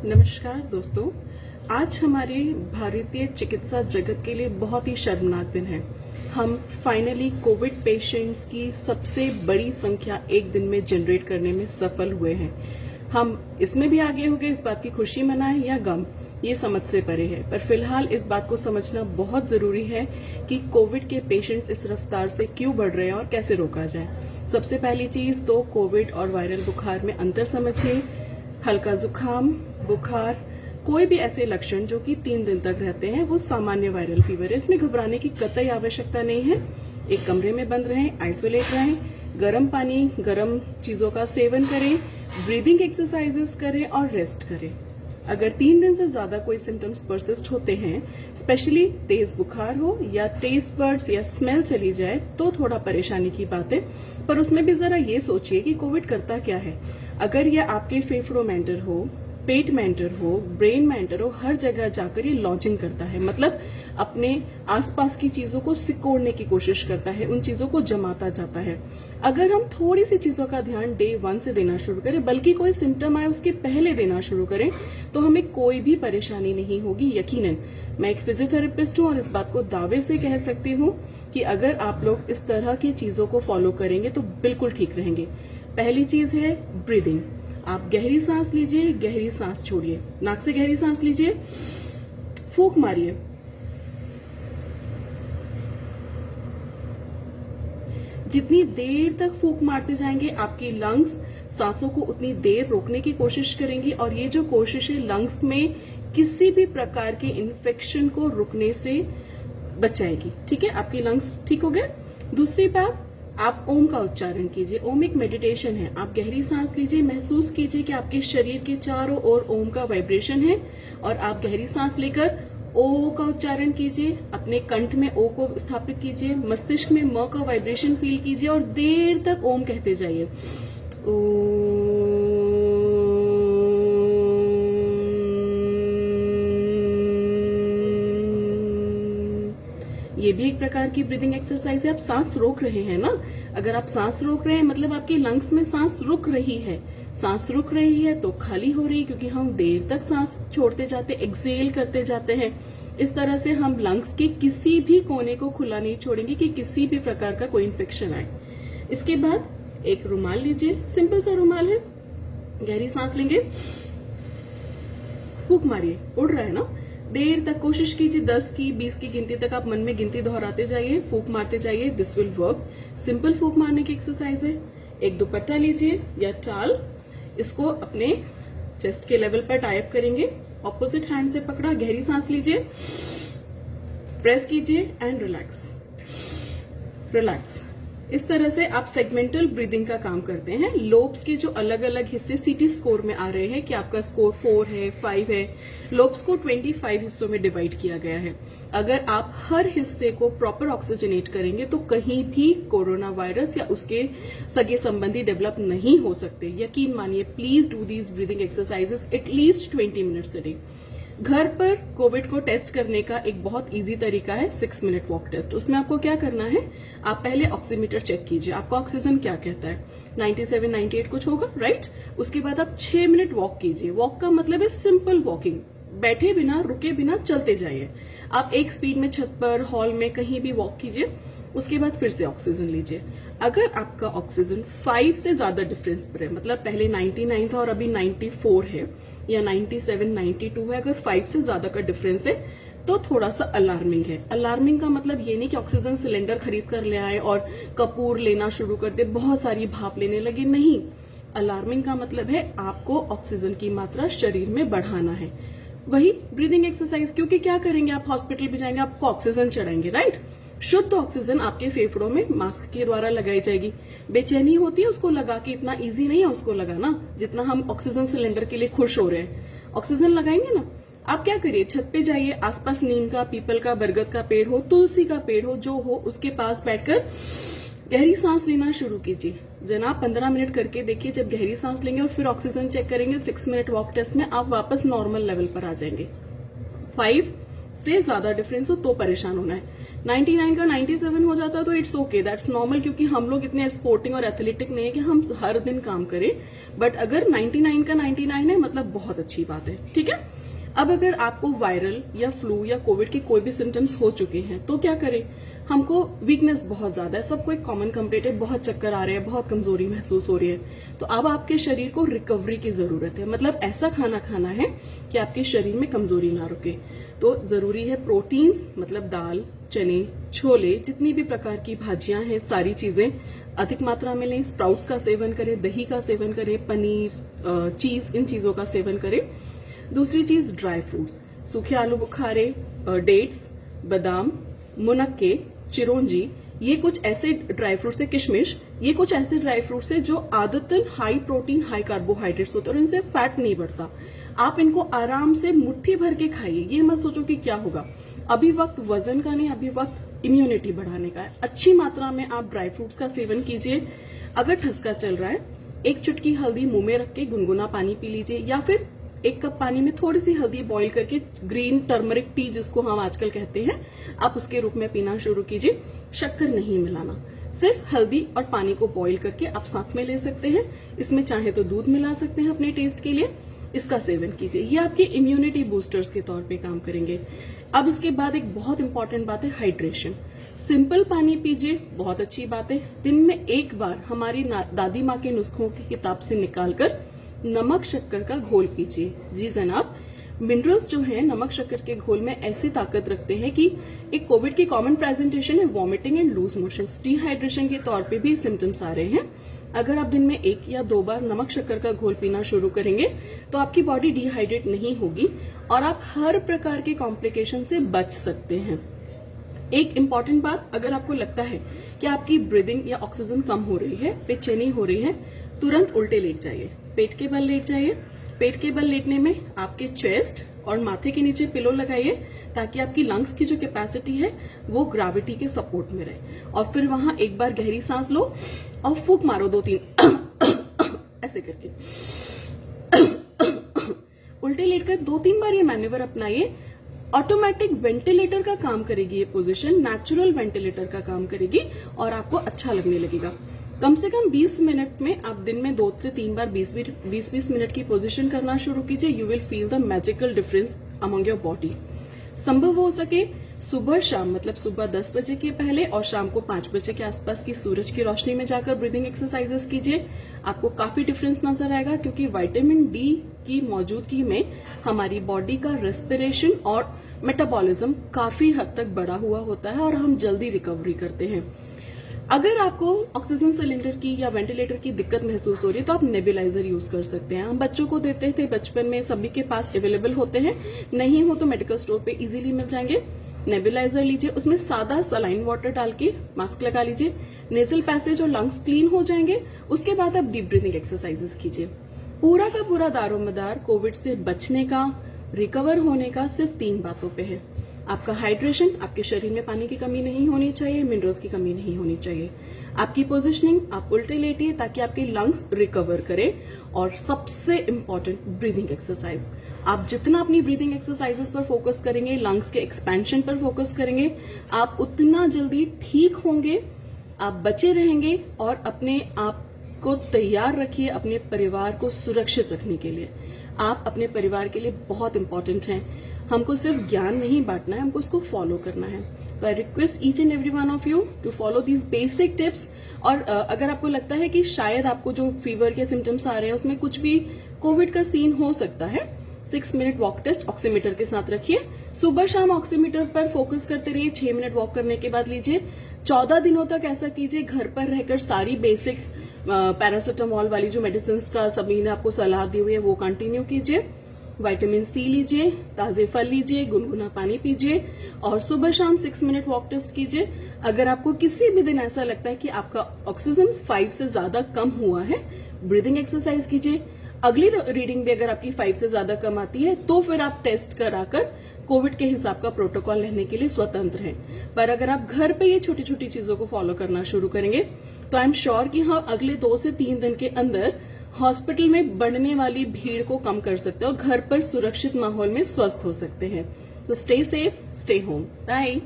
नमस्कार दोस्तों, आज हमारे भारतीय चिकित्सा जगत के लिए बहुत ही शर्मनाक दिन है। हम फाइनली कोविड पेशेंट्स की सबसे बड़ी संख्या एक दिन में जनरेट करने में सफल हुए हैं। हम इसमें भी आगे हो गए, इस बात की खुशी मनाएं या गम, ये समझ से परे है। पर फिलहाल इस बात को समझना बहुत जरूरी है कि कोविड के पेशेंट्स इस रफ्तार से क्यों बढ़ रहे हैं और कैसे रोका जाए। सबसे पहली चीज तो कोविड और वायरल बुखार में अंतर समझिए। हल्का जुकाम, बुखार, कोई भी ऐसे लक्षण जो कि 3 दिन तक रहते हैं, वो सामान्य वायरल फीवर है। इसमें घबराने की कतई आवश्यकता नहीं है। एक कमरे में बंद रहें, आइसोलेट रहें, गर्म पानी, गर्म चीजों का सेवन करें, ब्रीदिंग एक्सरसाइजेस करें और रेस्ट करें। अगर 3 दिन से ज्यादा कोई सिम्टम्स परसिस्ट होते हैं, स्पेशली तेज बुखार हो या टेस्ट बर्ड्स या स्मेल चली जाए, तो थोड़ा परेशानी की बात है। पर उसमें भी जरा ये सोचिए कि कोविड करता क्या है। अगर ये आपके फेफड़ों में एंटर हो, पेट में एंटर हो, ब्रेन में एंटर हो, हर जगह जाकर ये लॉजिंग करता है। मतलब अपने आसपास की चीजों को सिकोड़ने की कोशिश करता है, उन चीजों को जमाता जाता है। अगर हम थोड़ी सी चीजों का ध्यान डे 1 से देना शुरू करें, बल्कि कोई सिम्टम आए उसके पहले देना शुरू करें, तो हमें कोई भी परेशानी नहीं होगी। यकीनन मैं एक फिजियोथेरेपिस्ट हूं और इस बात को दावे से कह सकती हूं कि अगर आप लोग इस तरह की चीजों को फॉलो करेंगे तो बिल्कुल ठीक रहेंगे। पहली चीज है ब्रीदिंग। आप गहरी सांस लीजिए, गहरी सांस छोड़िए। नाक से गहरी सांस लीजिए, फूंक मारिए। जितनी देर तक फूंक मारते जाएंगे, आपकी लंग्स सांसों को उतनी देर रोकने की कोशिश करेंगी और ये जो कोशिश है लंग्स में किसी भी प्रकार के इन्फेक्शन को रुकने से बचाएगी। ठीक है, आपकी लंग्स ठीक हो गए। दूसरी बात, आप ओम का उच्चारण कीजिए। ओम एक मेडिटेशन है। आप गहरी सांस लीजिए, महसूस कीजिए कि आपके शरीर के चारों ओर ओम का वाइब्रेशन है और आप गहरी सांस लेकर ओ का उच्चारण कीजिए। अपने कंठ में ओ को स्थापित कीजिए, मस्तिष्क में म का वाइब्रेशन फील कीजिए और देर तक ओम कहते जाइए। ये भी एक प्रकार की ब्रीदिंग एक्सरसाइज है। आप सांस रोक रहे हैं ना। अगर आप सांस रोक रहे हैं मतलब आपकी लंग्स में सांस रुक रही है। सांस रुक रही है तो खाली हो रही है, क्योंकि हम देर तक सांस छोड़ते जाते, एक्सेल करते जाते हैं। इस तरह से हम लंग्स के किसी भी कोने को खुला नहीं छोड़ेंगे कि किसी भी प्रकार का कोई इन्फेक्शन आए। इसके बाद एक रुमाल लीजिए, सिंपल सा रुमाल है। गहरी सांस लेंगे, फूंक मारिए। उड़ रहा है ना। देर तक कोशिश कीजिए, 10 की 20 की गिनती तक आप मन में गिनती दोहराते जाइए, फूंक मारते जाइए। This will work. सिंपल फूंक मारने की एक्सरसाइज है। एक दुपट्टा लीजिए या टाल, इसको अपने चेस्ट के लेवल पर टाई अप करेंगे। ऑपोजिट हैंड से पकड़ा, गहरी सांस लीजिए, प्रेस कीजिए एंड रिलैक्स। रिलैक्स। इस तरह से आप सेगमेंटल ब्रीदिंग का काम करते हैं। लोब्स के जो अलग अलग हिस्से सीटी स्कोर में आ रहे हैं कि आपका स्कोर 4 है, 5 है, लोब्स को 25 हिस्सों में डिवाइड किया गया है। अगर आप हर हिस्से को प्रॉपर ऑक्सीजनेट करेंगे तो कहीं भी कोरोना वायरस या उसके सगे संबंधी डेवलप नहीं हो सकते। यकीन मानिए, please do these breathing exercises at least 20 minutes a day. घर पर कोविड को टेस्ट करने का एक बहुत इजी तरीका है 6 मिनट वॉक टेस्ट। उसमें आपको क्या करना है, आप पहले ऑक्सीमीटर चेक कीजिए, आपका ऑक्सीजन क्या कहता है, 97, 98 कुछ होगा, राइट। उसके बाद आप 6 मिनट वॉक कीजिए। वॉक का मतलब है सिंपल वॉकिंग, बैठे बिना, रुके बिना चलते जाइए। आप एक स्पीड में छत पर, हॉल में, कहीं भी वॉक कीजिए। उसके बाद फिर से ऑक्सीजन लीजिए। अगर आपका ऑक्सीजन 5 से ज्यादा डिफरेंस पर है, मतलब पहले 99 था और अभी 94 है या 97, 92 है, अगर 5 से ज्यादा का डिफरेंस है तो थोड़ा सा अलार्मिंग है। अलार्मिंग का मतलब ये नहीं कि ऑक्सीजन सिलेंडर खरीद कर ले आए और कपूर लेना शुरू कर दे, बहुत सारी भाप लेने लगे, नहीं। अलार्मिंग का मतलब है आपको ऑक्सीजन की मात्रा शरीर में बढ़ाना है। वही ब्रीदिंग एक्सरसाइज, क्योंकि क्या करेंगे, आप हॉस्पिटल भी जाएंगे, आपको ऑक्सीजन चढ़ाएंगे, राइट। शुद्ध ऑक्सीजन आपके फेफड़ों में मास्क के द्वारा लगाई जाएगी। बेचैनी होती है उसको लगा के, इतना इजी नहीं है उसको लगाना जितना हम ऑक्सीजन सिलेंडर के लिए खुश हो रहे हैं। ऑक्सीजन लगाएंगे ना। आप क्या करिए, छत पे जाइए, आसपास नीम का, पीपल का, बरगद का पेड़ हो, तुलसी का पेड़ हो, जो हो उसके पास बैठकर गहरी सांस लेना शुरू कीजिए। जनाब 15 मिनट करके देखिए। जब गहरी सांस लेंगे और फिर ऑक्सीजन चेक करेंगे 6 मिनट वॉक टेस्ट में, आप वापस नॉर्मल लेवल पर आ जाएंगे। 5, से ज्यादा डिफरेंस हो तो परेशान होना है। 99 का 97 हो जाता है तो इट्स ओके, दैट्स नॉर्मल, क्योंकि हम लोग इतने स्पोर्टिंग और एथलेटिक नहीं है कि हम हर दिन काम करें। बट अगर 99 का 99 है मतलब बहुत अच्छी बात है, ठीक है। अब अगर आपको वायरल या फ्लू या कोविड के कोई भी सिम्टम्स हो चुके हैं तो क्या करें। हमको वीकनेस बहुत ज्यादा है, सबको एक कॉमन कंप्लेंट है, बहुत चक्कर आ रहे हैं, बहुत कमजोरी महसूस हो रही है। तो अब आपके शरीर को रिकवरी की जरूरत है, मतलब ऐसा खाना खाना है कि आपके शरीर में कमजोरी ना रुके। तो जरूरी है प्रोटीन्स, मतलब दाल, चने, छोले, जितनी भी प्रकार की भाजियां हैं, सारी चीजें अधिक मात्रा में लें। स्प्राउट्स का सेवन करें, दही का सेवन करें, पनीर, चीज, इन चीजों का सेवन करें। दूसरी चीज ड्राई फ्रूट्स, सूखे आलू बुखारे, डेट्स, बादाम, मुनक्के, चिरौंजी, ये कुछ ऐसे ड्राई फ्रूट्स है, किशमिश, ये कुछ ऐसे ड्राई फ्रूट्स है जो आदतन हाई प्रोटीन हाई कार्बोहाइड्रेट्स होते हैं और इनसे फैट नहीं बढ़ता। आप इनको आराम से मुट्ठी भर के खाइए, ये मत सोचो कि क्या होगा। अभी वक्त वजन का नहीं, अभी वक्त इम्यूनिटी बढ़ाने का है। अच्छी मात्रा में आप ड्राई फ्रूट्स का सेवन कीजिए। अगर ठसका चल रहा है, एक चुटकी हल्दी मुंह में रख के गुनगुना पानी पी लीजिए, या फिर 1 कप पानी में थोड़ी सी हल्दी बॉईल करके, ग्रीन टर्मरिक टी जिसको हम आजकल कहते हैं, आप उसके रूप में पीना शुरू कीजिए। शक्कर नहीं मिलाना, सिर्फ हल्दी और पानी को बॉईल करके आप साथ में ले सकते हैं। इसमें चाहे तो दूध मिला सकते हैं अपने टेस्ट के लिए, इसका सेवन कीजिए। ये आपके इम्यूनिटी बूस्टर्स के तौर पे काम करेंगे। अब इसके बाद एक बहुत इंपॉर्टेंट बात है हाइड्रेशन। सिंपल पानी पीजिए, बहुत अच्छी बात है। दिन में एक बार हमारी दादी माँ के नुस्खों की किताब से निकालकर नमक शक्कर का घोल पीजिए। जी जनाब, मिनरल्स जो हैं नमक शक्कर के घोल में ऐसी ताकत रखते हैं कि एक कोविड की कॉमन प्रेजेंटेशन है vomiting and loose motions, dehydration के तौर पे भी सिम्टम्स आ रहे हैं। अगर आप दिन में 1 या 2 बार नमक शक्कर का घोल पीना शुरू करेंगे तो आपकी बॉडी डिहाइड्रेट नहीं होगी और आप हर प्रकार के कॉम्प्लिकेशन से बच सकते हैं। एक इम्पॉर्टेंट बात, अगर आपको लगता है कि आपकी ब्रीदिंग या ऑक्सीजन कम हो रही है, बेचैनी हो रही है, तुरंत उल्टे लेट जाइए, पेट के बल लेट जाइए। पेट के बल लेटने में आपके चेस्ट और माथे के नीचे पिलो लगाइए ताकि आपकी लंग्स की जो कैपेसिटी है वो ग्रेविटी के सपोर्ट में रहे। और फिर वहां एक बार गहरी सांस लो और फूंक मारो 2-3 ऐसे करके। उल्टे लेटकर 2-3 बार ये मैन्यूवर अपनाइए। ऑटोमेटिक वेंटिलेटर का काम करेगी ये पोजीशन, नेचुरल वेंटिलेटर का काम करेगी और आपको अच्छा लगने लगेगा। कम से कम 20 मिनट में आप दिन में 2 से 3 बार 20-20 मिनट की पोजीशन करना शुरू कीजिए। You will feel the magical difference among your body. संभव हो सके सुबह शाम, मतलब सुबह 10 बजे के पहले और शाम को 5 बजे के आसपास की सूरज की रोशनी में जाकर ब्रीदिंग एक्सरसाइजेस कीजिए। आपको काफी डिफरेंस नजर आएगा, क्योंकि विटामिन डी की मौजूदगी में हमारी बॉडी का रेस्पिरेशन और मेटाबॉलिज्म काफी हद तक बढ़ा हुआ होता है और हम जल्दी रिकवरी करते हैं। अगर आपको ऑक्सीजन सिलेंडर की या वेंटिलेटर की दिक्कत महसूस हो रही है तो आप नेबुलाइजर यूज कर सकते हैं। हम बच्चों को देते थे बचपन में, सभी के पास अवेलेबल होते हैं, नहीं हो तो मेडिकल स्टोर पे इजीली मिल जाएंगे। नेबुलाइजर लीजिए, उसमें सादा सलाइन वाटर डाल के मास्क लगा लीजिए, नेजल पैसेज और लंग्स क्लीन हो जाएंगे। उसके बाद आप डीप ब्रीथिंग एक्सरसाइजेस कीजिए। पूरा का पूरा दारोमदार कोविड से बचने का, रिकवर होने का सिर्फ 3 बातों पे है। आपका हाइड्रेशन, आपके शरीर में पानी की कमी नहीं होनी चाहिए, मिनरल्स की कमी नहीं होनी चाहिए। आपकी पोजीशनिंग, आप उल्टे लेटिए ताकि आपके लंग्स रिकवर करें। और सबसे इंपॉर्टेंट, ब्रीदिंग एक्सरसाइज। आप जितना अपनी ब्रीदिंग एक्सरसाइजेस पर फोकस करेंगे, लंग्स के एक्सपेंशन पर फोकस करेंगे, आप उतना जल्दी ठीक होंगे, आप बचे रहेंगे और अपने आप को तैयार रखिए अपने परिवार को सुरक्षित रखने के लिए। आप अपने परिवार के लिए बहुत इंपॉर्टेंट हैं। हमको सिर्फ ज्ञान नहीं बांटना है, हमको उसको फॉलो करना है। तो I request each and every one of you to follow these basic tips. और अगर आपको लगता है कि शायद आपको जो फीवर के सिम्टम्स आ रहे हैं उसमें कुछ भी कोविड का सीन हो सकता है, 6 मिनट वॉक टेस्ट ऑक्सीमीटर के साथ रखिए। सुबह शाम ऑक्सीमीटर पर फोकस करते रहिए। 6 मिनट वॉक करने के बाद लीजिए। 14 दिनों तक ऐसा कीजिए। घर पर रहकर सारी बेसिक पैरासिटामोल वाली जो मेडिसिन का सभी ने आपको सलाह दी हुई है वो कंटिन्यू कीजिए। विटामिन सी लीजिए, ताजे फल लीजिए, गुनगुना पानी पीजिए और सुबह शाम 6 मिनट वॉक टेस्ट कीजिए। अगर आपको किसी भी दिन ऐसा लगता है कि आपका ऑक्सीजन 5 से ज्यादा कम हुआ है, ब्रीदिंग एक्सरसाइज कीजिए। अगली रीडिंग भी अगर आपकी 5 से ज्यादा कम आती है तो फिर आप टेस्ट कराकर कोविड के हिसाब का प्रोटोकॉल लेने के लिए स्वतंत्र हैं। पर अगर आप घर पे ये छोटी छोटी चीजों को फॉलो करना शुरू करेंगे तो आई एम श्योर कि हाँ, अगले 2 से 3 दिन के अंदर हॉस्पिटल में बढ़ने वाली भीड़ को कम कर सकते हैं और घर पर सुरक्षित माहौल में स्वस्थ हो सकते हैं। So stay safe, stay home. Bye.